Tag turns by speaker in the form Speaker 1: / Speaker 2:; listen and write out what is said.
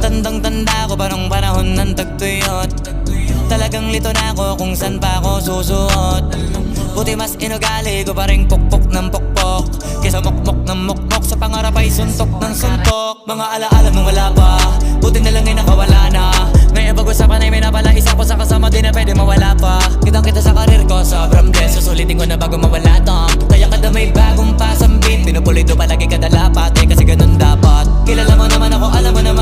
Speaker 1: Tandang-tanda ko parang panahon ng tagtuyot. Talagang lito na ako kung san pa ako susuot. Buti mas inugali ko pa rin pukpok ng pukpok kesa mukmok ng mukmok, sa pangarap ay suntok ng suntok. Mga alaala nung wala pa, buti na lang ay nakawala na. Ngayon pag-usapan ay may napala, isa ko sa kasama di na pwede mawala pa. Kitang kita sa karir ko, sobrang blessed, susulitin ko na bago mawala to. Kaya kada may bagong pasambit, pinupulido palagi kada lapat, kasi ganun dapat. Kilala mo naman ako, alam mo naman